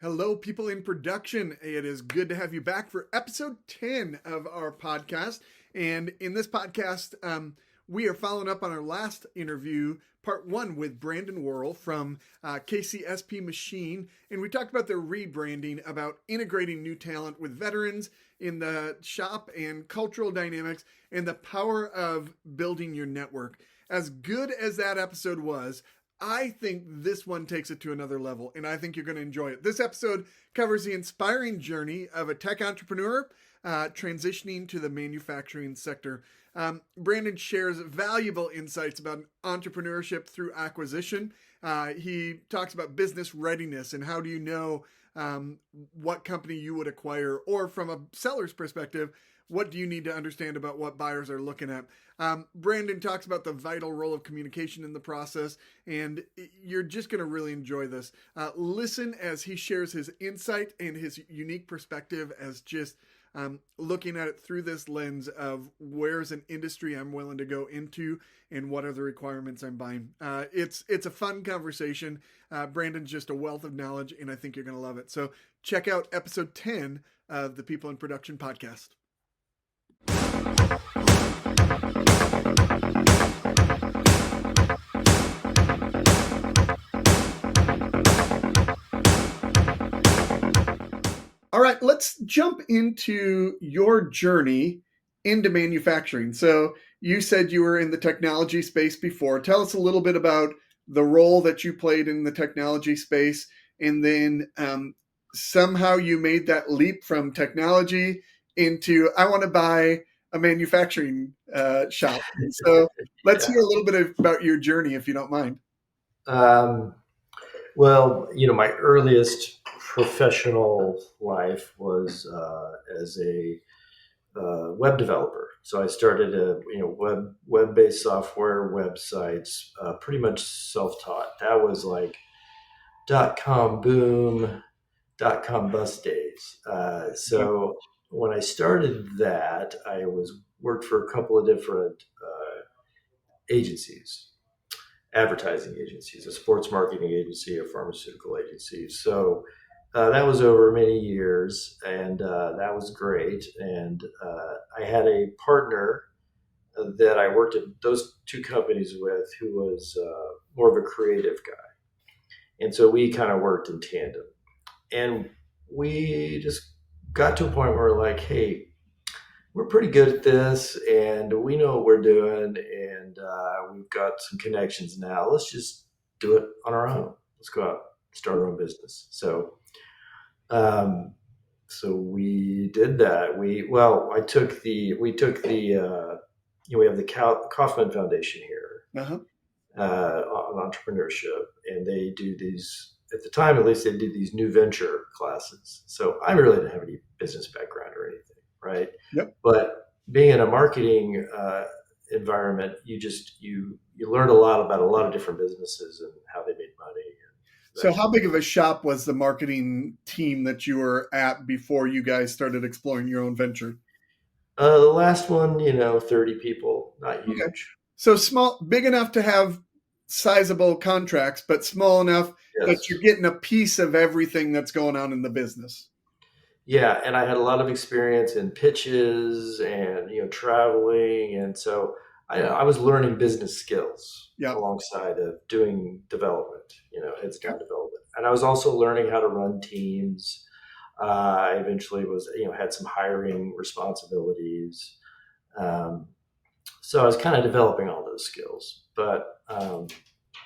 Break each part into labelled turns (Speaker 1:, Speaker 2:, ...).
Speaker 1: Hello, people in production. It is good to have you back for episode 10 of our podcast. And in this podcast, we are following up on our last interview, part one, with Brandon Worrell from KCSP Machine. And we talked about their rebranding, about integrating new talent with veterans in the shop and cultural dynamics and the power of building your network. As good as that episode was, I think this one takes it to another level, and I think you're going to enjoy it. This episode covers the inspiring journey of a tech entrepreneur transitioning to the manufacturing sector. Brandon shares valuable insights about entrepreneurship through acquisition. He talks about business readiness and how do you know what company you would acquire, or from a seller's perspective, what do you need to understand about what buyers are looking at? Brandon talks about the vital role of communication in the process, and you're just going to really enjoy this. Listen as he shares his insight and his unique perspective as just looking at it through this lens of where's an industry I'm willing to go into and what are the requirements I'm buying. It's a fun conversation. Brandon's just a wealth of knowledge, and I think you're going to love it. So check out episode 10 of the People in Production podcast. All right, let's jump into your journey into manufacturing. So you said you were in the technology space before. Tell us a little bit about the role that you played in the technology space, and then somehow you made that leap from technology into, I want to buy a manufacturing shop. So let's hear a little bit about your journey, if you don't mind.
Speaker 2: Well, my earliest professional life was as a web developer. So I started web-based software websites, pretty much self-taught. That was like .com boom, .com bust days. So when I started that, I worked for a couple of different agencies. Advertising agencies, a sports marketing agency, a pharmaceutical agency. So that was over many years, and that was great. And I had a partner that I worked at those two companies with who was more of a creative guy. And so we kind of worked in tandem. And we just got to a point where we're like, hey, we're pretty good at this, and we know what we're doing, and we've got some connections now. Let's just do it on our own. Let's go out and start our own business. So we did that. We have the Kaufman Foundation here on entrepreneurship, and they do these, at the time at least, they did these new venture classes. So I really didn't have any business background or anything. Right.
Speaker 1: Yep.
Speaker 2: But being in a marketing environment, you learned a lot about a lot of different businesses and how they made money.
Speaker 1: So how big of a shop was the marketing team that you were at before you guys started exploring your own venture?
Speaker 2: The last one, 30 people, not huge.
Speaker 1: Okay. So small, big enough to have sizable contracts, but small enough that you're getting a piece of everything that's going on in the business.
Speaker 2: Yeah, and I had a lot of experience in pitches and traveling, and so I was learning business skills alongside of doing development, heads down development, and I was also learning how to run teams. I eventually had some hiring responsibilities, so I was kind of developing all those skills. But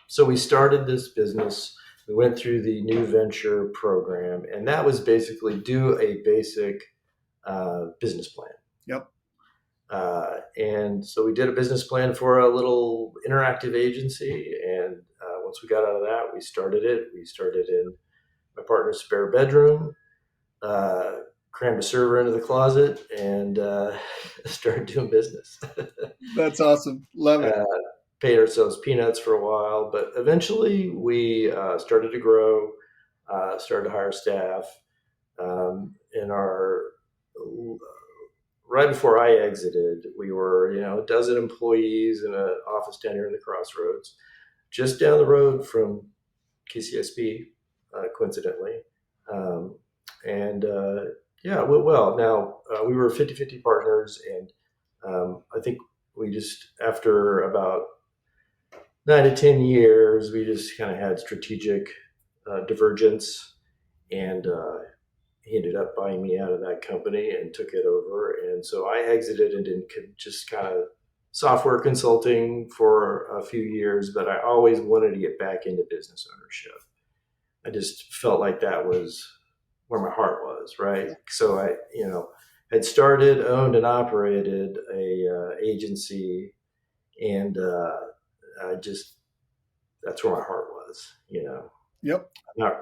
Speaker 2: so we started this business. We went through the new venture program, and that was basically do a basic business plan.
Speaker 1: Yep.
Speaker 2: And so we did a business plan for a little interactive agency. And once we got out of that, we started it. We started in my partner's spare bedroom, crammed a server into the closet, and started doing business.
Speaker 1: That's awesome. Love it.
Speaker 2: Paid ourselves peanuts for a while, but eventually we started to grow, started to hire staff. Right before I exited, we were, a dozen employees in an office down here in the Crossroads, just down the road from KCSP, coincidentally. Um, and yeah, it went well. Now, we were 50-50 partners, and I think we just, after about 9 to 10 years, we just kind of had strategic divergence, and he ended up buying me out of that company and took it over. And so I exited and did just kind of software consulting for a few years, but I always wanted to get back into business ownership. I just felt like that was where my heart was, right? So I, had started, owned, and operated a agency, and I just, that's where my heart was.
Speaker 1: Yep.
Speaker 2: I'm not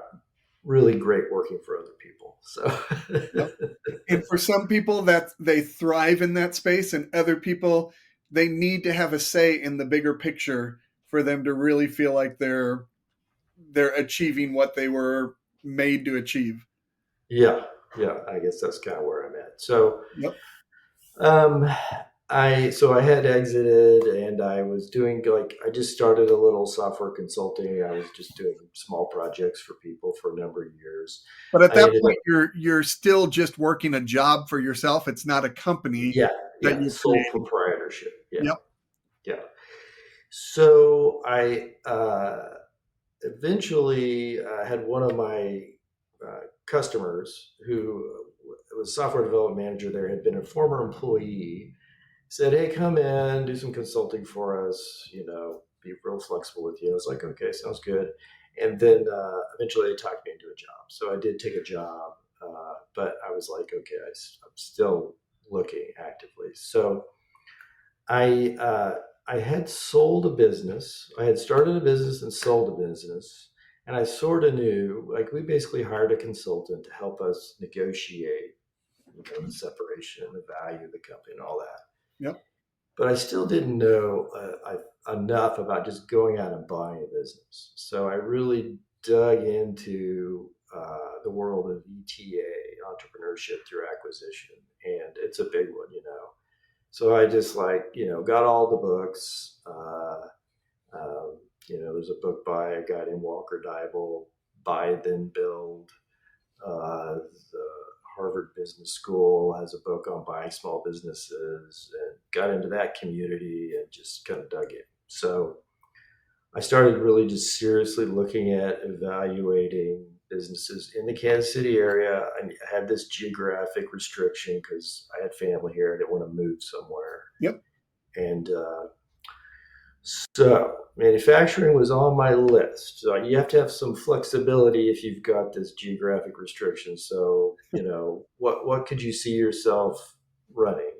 Speaker 2: really great working for other people. So,
Speaker 1: Yep. And for some people that they thrive in that space, and other people, they need to have a say in the bigger picture for them to really feel like they're achieving what they were made to achieve.
Speaker 2: yeah, yeah, I guess that's kind of where I'm at. So,
Speaker 1: Yep.
Speaker 2: um, I had exited, and I was doing, like, I just started a little software consulting. I was just doing small projects for people for a number of years.
Speaker 1: But at
Speaker 2: I
Speaker 1: that
Speaker 2: ended up,
Speaker 1: point, you're still just working a job for yourself. It's not a company
Speaker 2: yeah,
Speaker 1: that
Speaker 2: yeah,
Speaker 1: you're
Speaker 2: sole
Speaker 1: creating.
Speaker 2: proprietorship. Yeah,
Speaker 1: Yep.
Speaker 2: yeah. So I eventually had one of my customers, who was a software development manager there, had been a former employee, said, "Hey, come in, do some consulting for us, be real flexible with you." I was like, "Okay, sounds good." And then eventually they talked me into a job. So I did take a job, but I was like, okay, I'm still looking actively. So I I had sold a business. I had started a business and sold a business, and I sort of knew, like, we basically hired a consultant to help us negotiate, the separation and the value of the company and all that.
Speaker 1: Yep.
Speaker 2: But I still didn't know enough about just going out and buying a business. So I really dug into the world of ETA, entrepreneurship through acquisition, and it's a big one. So I just, like, got all the books. There's a book by a guy named Walker Dybel, Buy Then Build. The Harvard Business School has a book on buying small businesses, and got into that community and just kind of dug in. So I started really just seriously looking at evaluating businesses in the Kansas City area. I had this geographic restriction because I had family here. I didn't want to move somewhere.
Speaker 1: Yep.
Speaker 2: And so manufacturing was on my list. So you have to have some flexibility if you've got this geographic restriction. So, what could you see yourself running,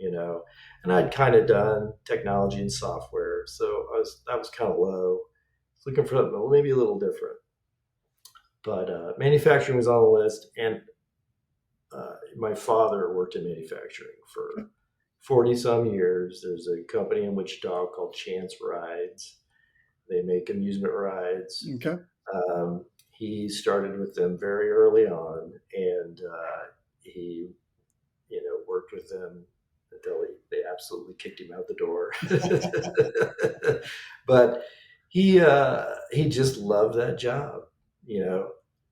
Speaker 2: And I'd kind of done technology and software. So that was kind of low. Looking for something maybe a little different. But manufacturing was on the list, and my father worked in manufacturing for 40 some years. There's a company in Wichita called Chance Rides. They make amusement rides.
Speaker 1: Okay.
Speaker 2: He started with them very early on, and he, worked with them until they absolutely kicked him out the door. But he just loved that job.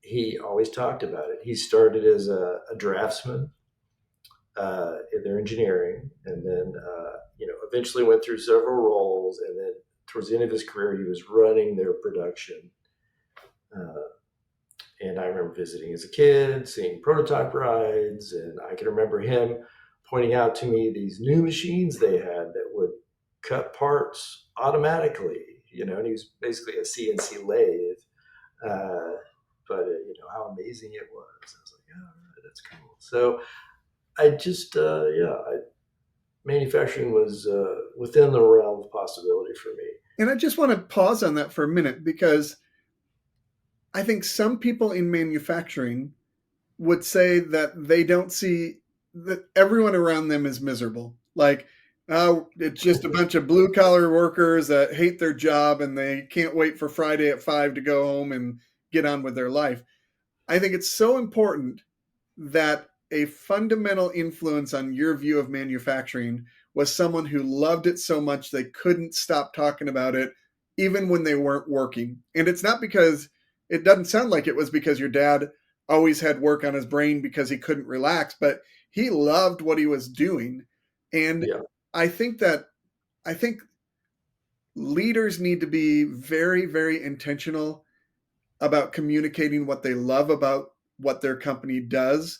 Speaker 2: He always talked about it. He started as a draftsman in their engineering, and then eventually went through several roles, and then towards the end of his career, he was running their production. And I remember visiting as a kid, seeing prototype rides, and I can remember him pointing out to me these new machines they had that would cut parts automatically. And he was basically a CNC lathe. But how amazing it was. I was like, oh, that's cool. So I just, manufacturing was within the realm of possibility for me.
Speaker 1: And I just want to pause on that for a minute, because I think some people in manufacturing would say that they don't see that everyone around them is miserable. Like, it's just a bunch of blue collar workers that hate their job and they can't wait for Friday at 5 to go home and get on with their life. I think it's so important that a fundamental influence on your view of manufacturing was someone who loved it so much they couldn't stop talking about it, even when they weren't working. And it's not because, it doesn't sound like it was because your dad always had work on his brain because he couldn't relax, but he loved what he was doing. And
Speaker 2: Yeah.
Speaker 1: I think that I think leaders need to be very, very intentional about communicating what they love about what their company does,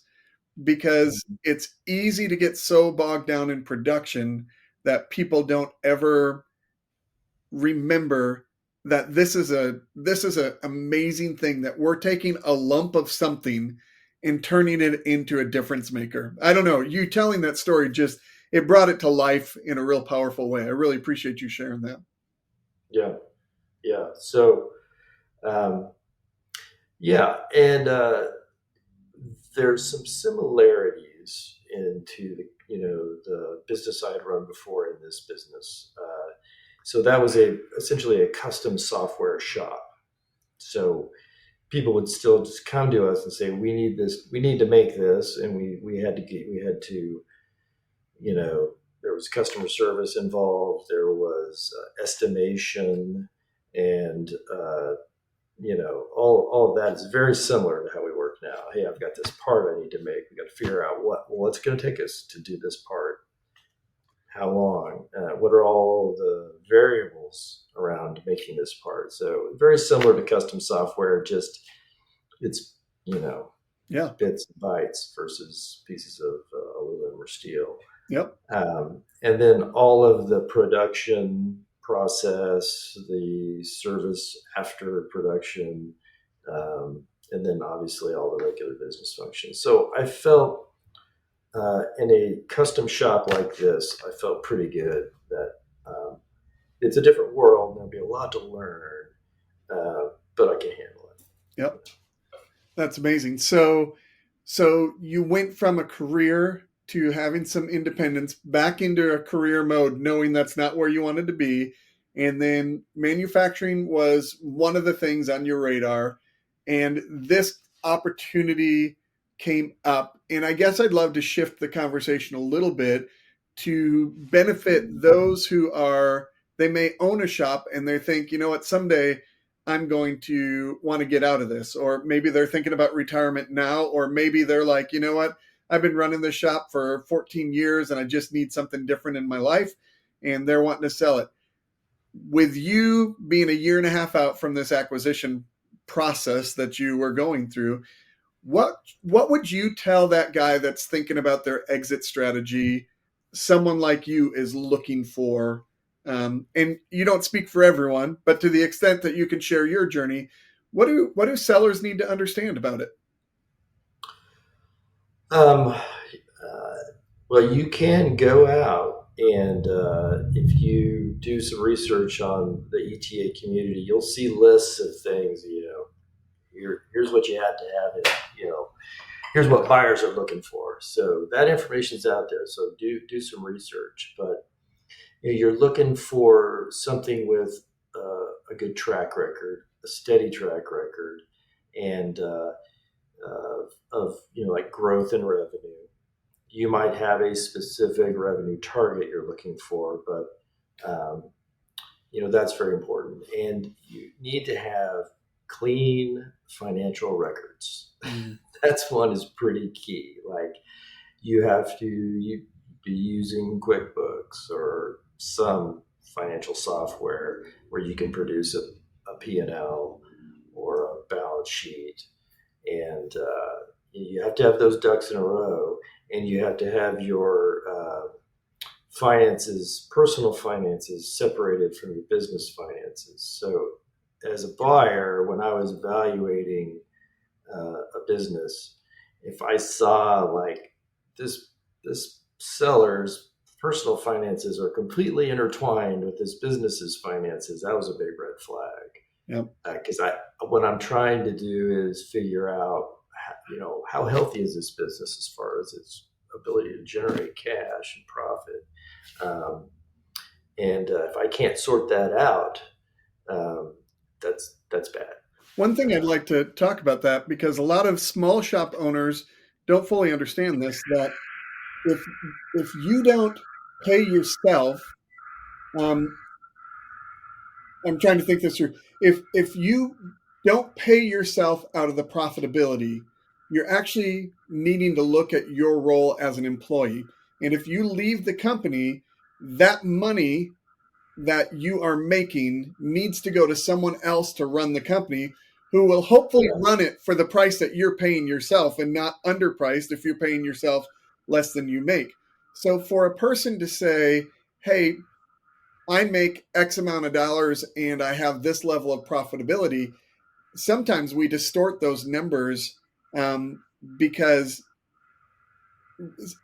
Speaker 1: because it's easy to get so bogged down in production that people don't ever remember that this is a amazing thing, that we're taking a lump of something and turning it into a difference maker. I don't know, you telling that story, just it brought it to life in a real powerful way. I really appreciate you sharing that.
Speaker 2: Yeah. Yeah. So, um, yeah. And there's some similarities into the business I had run before in this business. So that was essentially a custom software shop. So people would still just come to us and say, "We need this. We need to make this," and we had to there was customer service involved. There was estimation, and all of that is very similar to how we work now. Hey, I've got this part I need to make. We got to figure out what's going to take us to do this part. How long? What are all the variables around making this part? So very similar to custom software, just it's
Speaker 1: Yeah.
Speaker 2: bits and bytes versus pieces of aluminum or steel.
Speaker 1: Yep.
Speaker 2: And then all of the production process, the service after production, and then obviously all the regular business functions. So I felt in a custom shop like this, I felt pretty good that it's a different world. There'll be a lot to learn, but I can handle it.
Speaker 1: Yep. That's amazing. So you went from a career to having some independence back into a career mode, knowing that's not where you wanted to be. And then manufacturing was one of the things on your radar. And this opportunity came up. And I guess I'd love to shift the conversation a little bit to benefit those who they may own a shop and they think, you know what, someday I'm going to want to get out of this. Or maybe they're thinking about retirement now, or maybe they're like, you know what, I've been running this shop for 14 years and I just need something different in my life, and they're wanting to sell it. With you being a year and a half out from this acquisition process that you were going through, what would you tell that guy that's thinking about their exit strategy, someone like you is looking for? And you don't speak for everyone, but to the extent that you can share your journey, what do sellers need to understand about it?
Speaker 2: Um, well, you can go out and if you do some research on the ETA community, you'll see lists of things. Here's what you have to have. Here's what buyers are looking for. So that information's out there. So do some research. But you're looking for something with a good track record, a steady track record, and of like growth in revenue. You might have a specific revenue target you're looking for, but that's very important. And you need to have clean financial records.
Speaker 1: Mm.
Speaker 2: That's one is pretty key. Like you have to be using QuickBooks or some financial software where you can produce a P&L or a balance sheet. And you have to have those ducks in a row, and you have to have your finances, personal finances, separated from your business finances. So as a buyer, when I was evaluating a business, if I saw like this seller's personal finances are completely intertwined with this business's finances, that was a big red flag.
Speaker 1: Yep.
Speaker 2: Because what I'm trying to do is figure out, how healthy is this business as far as its ability to generate cash and profit. And if I can't sort that out, that's bad.
Speaker 1: One thing I'd like to talk about that, because a lot of small shop owners don't fully understand this, that if you don't pay yourself, um, I'm trying to think this through. If you don't pay yourself out of the profitability, you're actually needing to look at your role as an employee. And if you leave the company, that money that you are making needs to go to someone else to run the company who will hopefully
Speaker 2: Yeah.
Speaker 1: run it for the price that you're paying yourself and not underpriced if you're paying yourself less than you make. So for a person to say, hey, I make X amount of dollars and I have this level of profitability, sometimes we distort those numbers because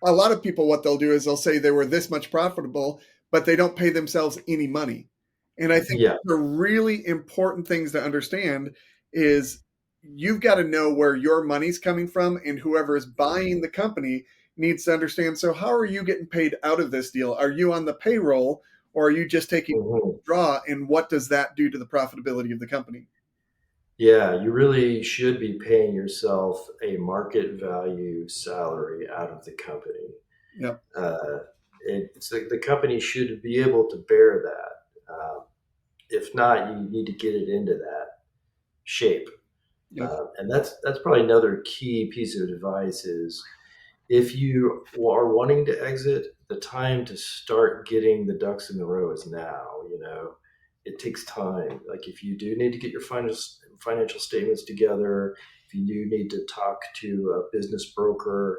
Speaker 1: a lot of people, what they'll do is they'll say they were this much profitable, but they don't pay themselves any money. And I think
Speaker 2: Yeah.
Speaker 1: the really important things to understand is you've got to know where your money's coming from, and whoever is buying the company needs to understand. So how are you getting paid out of this deal? Are you on the payroll, or are you just taking
Speaker 2: Mhm.
Speaker 1: draw? And what does that do to the profitability of the company?
Speaker 2: Yeah, you really should be paying yourself a market value salary out of the company.
Speaker 1: Yep.
Speaker 2: Uh, it's like the company should be able to bear that. If not, you need to get it into that shape.
Speaker 1: Yep.
Speaker 2: And that's probably another key piece of advice is if you are wanting to exit, the time to start getting the ducks in the row is now. It takes time. Like if you do need to get your financial statements together, if you do need to talk to a business broker,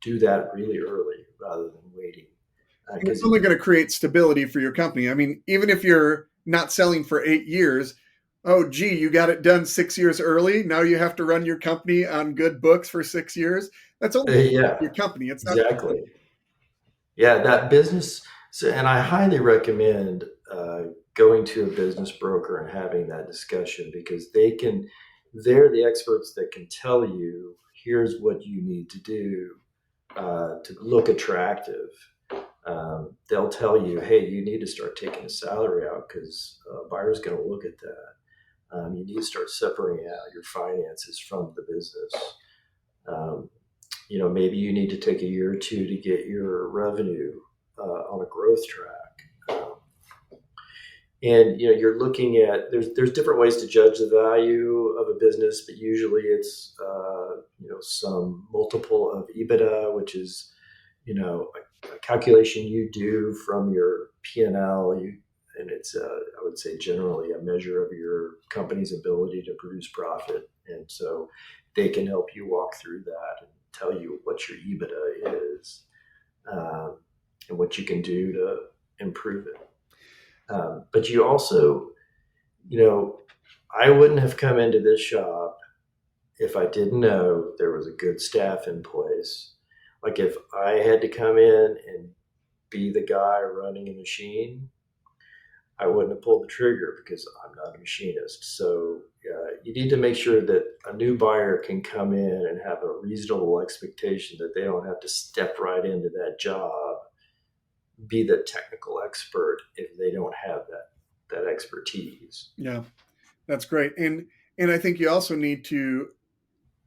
Speaker 2: do that really early rather than waiting.
Speaker 1: And it's
Speaker 2: Because
Speaker 1: only going to create stability for your company. I mean, even if you're not selling for 8 years, oh, gee, you got it done 6 years early. Now you have to run your company on good books for 6 years. That's only
Speaker 2: yeah,
Speaker 1: your company. It's not.
Speaker 2: exactly. Yeah, that business. So, and I highly recommend going to a business broker and having that discussion because they're the experts that can tell you, here's what you need to do to look attractive. They'll tell you, hey, you need to start taking a salary out because a buyer's going to look at that. You need to start separating out your finances from the business. Um, maybe you need to take a year or two to get your revenue on a growth track. And you're looking at there's different ways to judge the value of a business, but usually it's some multiple of EBITDA, which is a calculation you do from your P&L. And it's I would say generally a measure of your company's ability to produce profit, and so they can help you walk through that and tell you what your EBITDA is um, and what you can do to improve it. But you also, you know, I wouldn't have come into this shop if I didn't know there was a good staff in place. Like if I had to come in and be the guy running a machine, I wouldn't have pulled the trigger because I'm not a machinist. So you need to make sure that a new buyer can come in and have a reasonable expectation that they don't have to step right into that job, be the technical expert if they don't have that expertise.
Speaker 1: Yeah, that's great. And I think you also need to,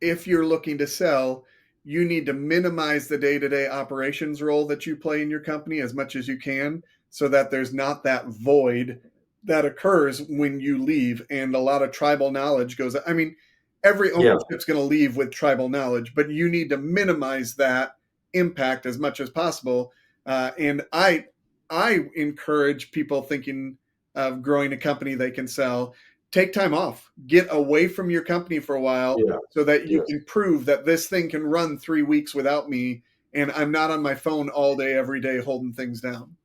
Speaker 1: if you're looking to sell, you need to minimize the day-to-day operations role that you play in your company as much as you can so that there's not that void that occurs when you leave. And a lot of tribal knowledge goes, I mean, every
Speaker 2: Yeah,
Speaker 1: ownership's going to leave with tribal knowledge, but you need to minimize that impact as much as possible. And I encourage people thinking of growing a company they can sell, take time off, get away from your company for a while
Speaker 2: yeah,
Speaker 1: so that you
Speaker 2: yes.
Speaker 1: can prove that this thing can run 3 weeks without me and I'm not on my phone all day, every day, holding things down.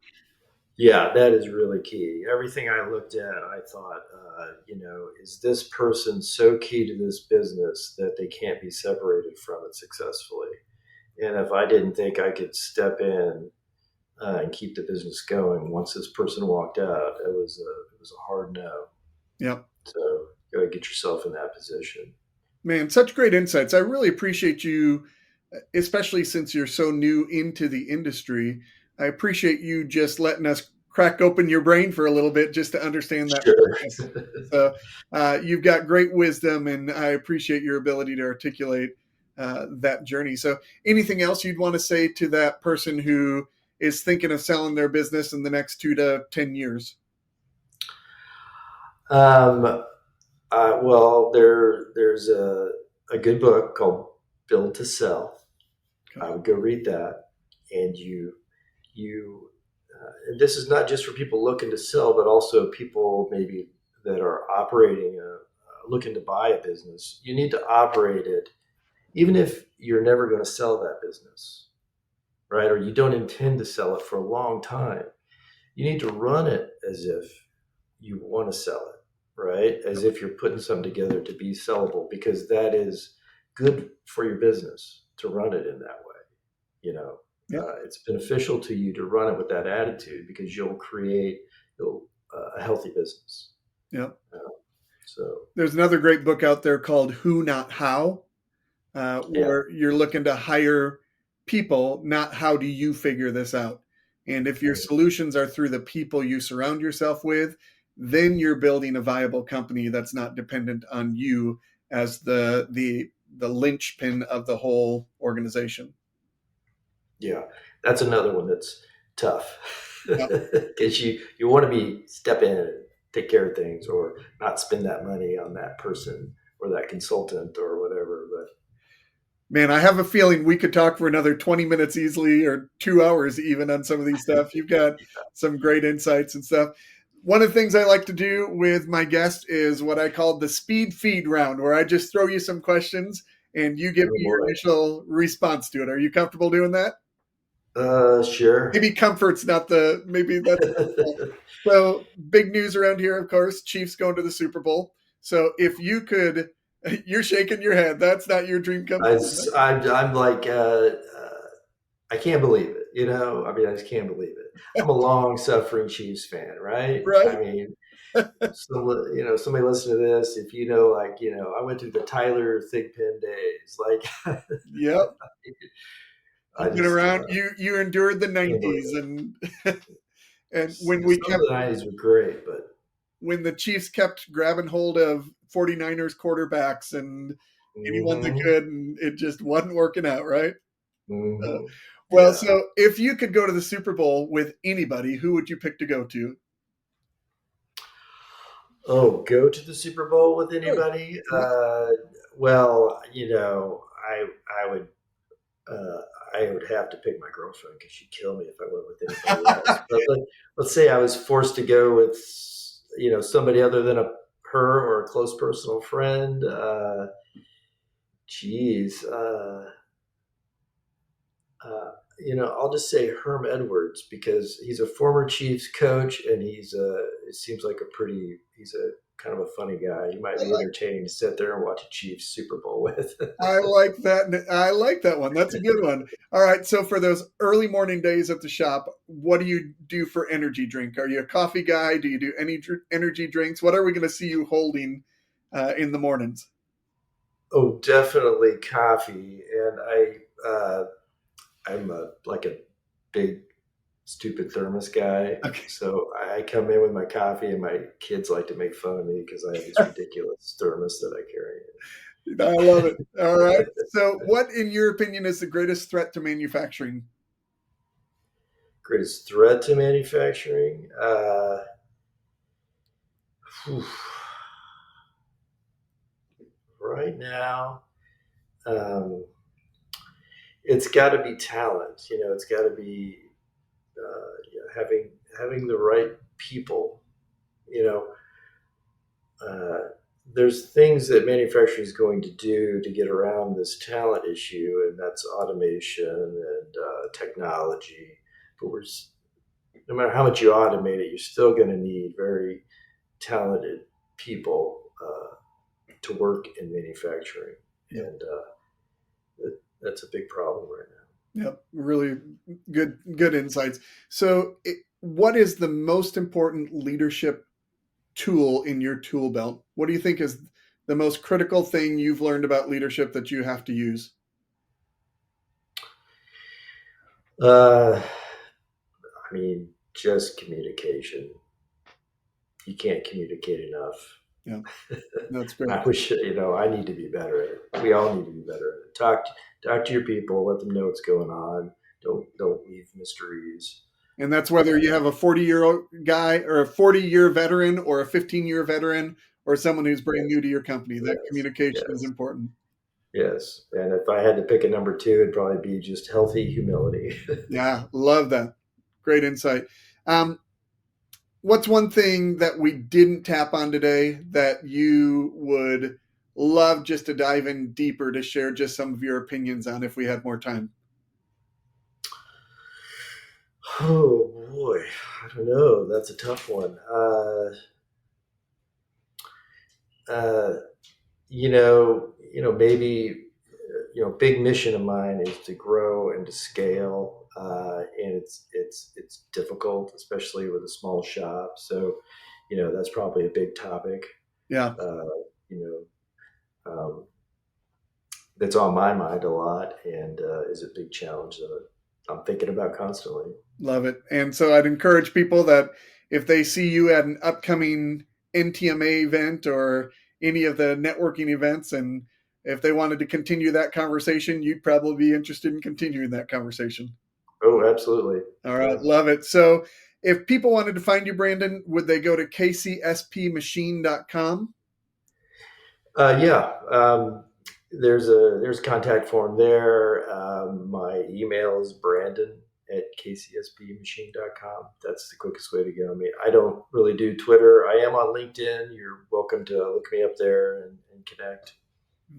Speaker 2: Yeah, that is really key. Everything I looked at, I thought, is this person so key to this business that they can't be separated from it successfully? And if I didn't think I could step in and keep the business going once this person walked out, it was a hard no.
Speaker 1: Yep.
Speaker 2: So you got to get yourself in that position.
Speaker 1: Man, such great insights. I really appreciate you, especially since you're so new into the industry. I appreciate you just letting us crack open your brain for a little bit just to understand that
Speaker 2: Sure.
Speaker 1: process. So you've got great wisdom, and I appreciate your ability to articulate that journey. So, anything else you'd want to say to that person who is thinking of selling their business in the next 2 to 10 years?
Speaker 2: um, Well, there's a good book called Build to Sell.
Speaker 1: Okay.
Speaker 2: I would go read that, and you. And this is not just for people looking to sell, but also people maybe that are operating, looking to buy a business. You need to operate it, even if you're never going to sell that business, right? Or you don't intend to sell it for a long time. You need to run it as if you want to sell it, right? As if you're putting something together to be sellable, because that is good for your business to run it in that way.
Speaker 1: Yeah.
Speaker 2: It's beneficial to you to run it with that attitude because you'll a healthy business.
Speaker 1: Yeah.
Speaker 2: Uh, so
Speaker 1: There's another great book out there called Who Not How,
Speaker 2: yeah,
Speaker 1: where you're looking to hire people, not how do you figure this out. And if your solutions are through the people you surround yourself with, then you're building a viable company that's not dependent on you as the linchpin of the whole organization.
Speaker 2: yeah, that's another one that's tough
Speaker 1: Yeah.
Speaker 2: because you want to be step in and take care of things, or not spend that money on that person or that consultant or whatever. But
Speaker 1: Man, I have a feeling we could talk for another 20 minutes easily, or 2 hours even, on some of these stuff. You've got some great insights and stuff. One of the things I like to do with my guests is what I call the speed feed round, where I just throw you some questions and you give
Speaker 2: oh
Speaker 1: me your
Speaker 2: boy,
Speaker 1: initial response to it. Are you comfortable doing that?
Speaker 2: sure.
Speaker 1: Maybe comfort's not maybe that's. So, big news around here, of course, Chiefs going to the Super Bowl. So, if you could, you're shaking your head. That's not your dream come
Speaker 2: I,
Speaker 1: true,
Speaker 2: I'm like, I can't believe it. I mean, I just can't believe it. I'm a long suffering Chiefs fan, right?
Speaker 1: right?
Speaker 2: I mean, somebody listen to this. If like, I went through the Tyler Thigpen days. Like,
Speaker 1: Yep.
Speaker 2: I
Speaker 1: You've been
Speaker 2: just
Speaker 1: around. You endured the
Speaker 2: can't believe
Speaker 1: '90s,
Speaker 2: it.
Speaker 1: and and when we
Speaker 2: Some of
Speaker 1: kept
Speaker 2: the '90s were great, but
Speaker 1: when the Chiefs kept grabbing hold of 49ers quarterbacks and anyone they
Speaker 2: hmm
Speaker 1: could, and it just wasn't working out, right? Uh,
Speaker 2: hmm
Speaker 1: well,
Speaker 2: yeah.
Speaker 1: so if you could go to the Super Bowl with anybody, who would you pick to go to?
Speaker 2: Oh, go to the Super Bowl with
Speaker 1: Sure.
Speaker 2: anybody?
Speaker 1: Yeah.
Speaker 2: Well, I would uh, I would have to pick my girlfriend because she'd kill me if I went with anybody else. But let's say I was forced to go with somebody other than her or a close personal friend. Geez, I'll just say Herm Edwards because he's a former Chiefs coach and it seems like he's a kind of a funny guy. You might be entertaining to sit there and watch a Chiefs Super Bowl with.
Speaker 1: I like that. I like that one. That's a good one. All right. So for those early morning days at the shop, what do you do for energy drink? Are you a coffee guy? Do you do any energy drinks? What are we going to see you holding in the mornings?
Speaker 2: Oh, definitely coffee. And I'm like a big stupid thermos guy.
Speaker 1: Okay.
Speaker 2: So I come in with my coffee, and my kids like to make fun of me because I have this ridiculous thermos that I carry.
Speaker 1: I love it. All right. So, what, in your opinion, is the greatest threat to manufacturing?
Speaker 2: Greatest threat to manufacturing? Whew. Right now, um, it's got to be talent. It's got to be having the right people. You know, there's things that manufacturing is going to do to get around this talent issue, and that's automation and technology. But no matter how much you automate it, you're still going to need very talented people to work in manufacturing,
Speaker 1: Yeah.
Speaker 2: and that's a big problem right now.
Speaker 1: Yep. Really good insights. So, what is the most important leadership tool in your tool belt? What do you think is the most critical thing you've learned about leadership that you have to use?
Speaker 2: I mean, just communication. You can't communicate enough.
Speaker 1: Yeah, that's great.
Speaker 2: I wish I need to be better at it. We all need to be better at it. Talk to your people. Let them know what's going on. Don't leave mysteries.
Speaker 1: And that's whether you have a 40-year-old guy or a 40-year veteran or a 15-year veteran or someone who's brand new to your company. That
Speaker 2: Yes.
Speaker 1: communication is
Speaker 2: Yes.
Speaker 1: important.
Speaker 2: Yes. And if I had to pick a number two, it'd probably be just healthy humility.
Speaker 1: Yeah, love that. Great insight. What's one thing that we didn't tap on today that you would love just to dive in deeper to share just some of your opinions on if we had more time?
Speaker 2: Oh boy, I don't know. That's a tough one. Uh, maybe big mission of mine is to grow and to scale, and it's difficult, especially with a small shop. So, that's probably a big topic.
Speaker 1: Yeah,
Speaker 2: Uh, you um, that's on my mind a lot, and is a big challenge that I'm thinking about constantly.
Speaker 1: love it. And so I'd encourage people that if they see you at an upcoming NTMA event or any of the networking events, and if they wanted to continue that conversation, you'd probably be interested in continuing that conversation.
Speaker 2: Oh, absolutely.
Speaker 1: All right,
Speaker 2: Yeah.
Speaker 1: love it. So if people wanted to find you, Brandon, would they go to kcspmachine.com?
Speaker 2: Yeah. There's a contact form there. My email is brandon@kcspmachine.com. That's the quickest way to get on me. I don't really do Twitter. I am on LinkedIn. You're welcome to look me up there and connect.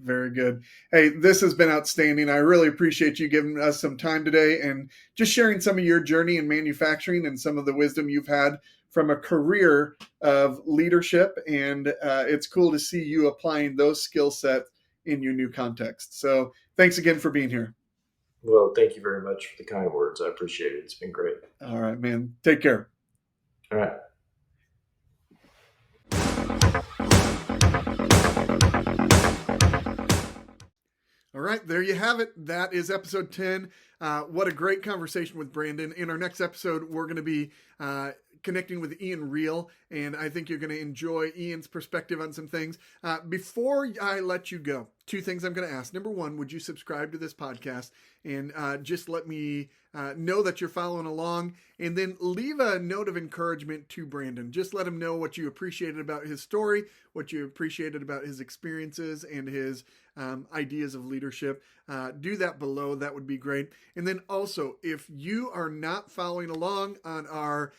Speaker 1: Very good. Hey, this has been outstanding. I really appreciate you giving us some time today and just sharing some of your journey in manufacturing and some of the wisdom you've had from a career of leadership. And it's cool to see you applying those skill sets in your new context. So thanks again for being here.
Speaker 2: Well, thank you very much for the kind words. I appreciate it. It's been great.
Speaker 1: All right, man. Take care.
Speaker 2: All right.
Speaker 1: All right, there you have it. That is episode 10. What a great conversation with Brandon. In our next episode, we're going to be connecting with Ian Reel, and I think you're going to enjoy Ian's perspective on some things. Before I let you go, two things I'm going to ask. Number one, would you subscribe to this podcast and just let me know that you're following along, and then leave a note of encouragement to Brandon. Just let him know what you appreciated about his story, what you appreciated about his experiences and his ideas of leadership. Do that below. That would be great. And then also, if you are not following along on our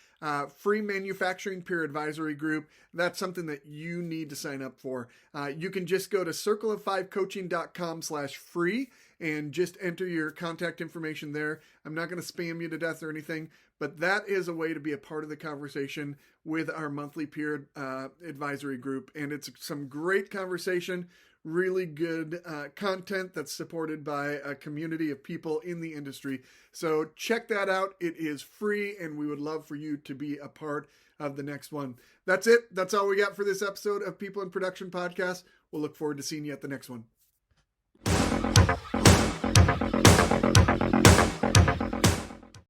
Speaker 1: free manufacturing peer advisory group, that's something that you need to sign up for. You can just go to circleof5coaching.com/free and just enter your contact information there. I'm not going to spam you to death or anything, but that is a way to be a part of the conversation with our monthly peer advisory group. And it's some great conversation, really good content that's supported by a community of people in the industry. So check that out. It is free, and we would love for you to be a part of the next one. That's it. That's all we got for this episode of People in Production Podcast. We'll look forward to seeing you at the next one.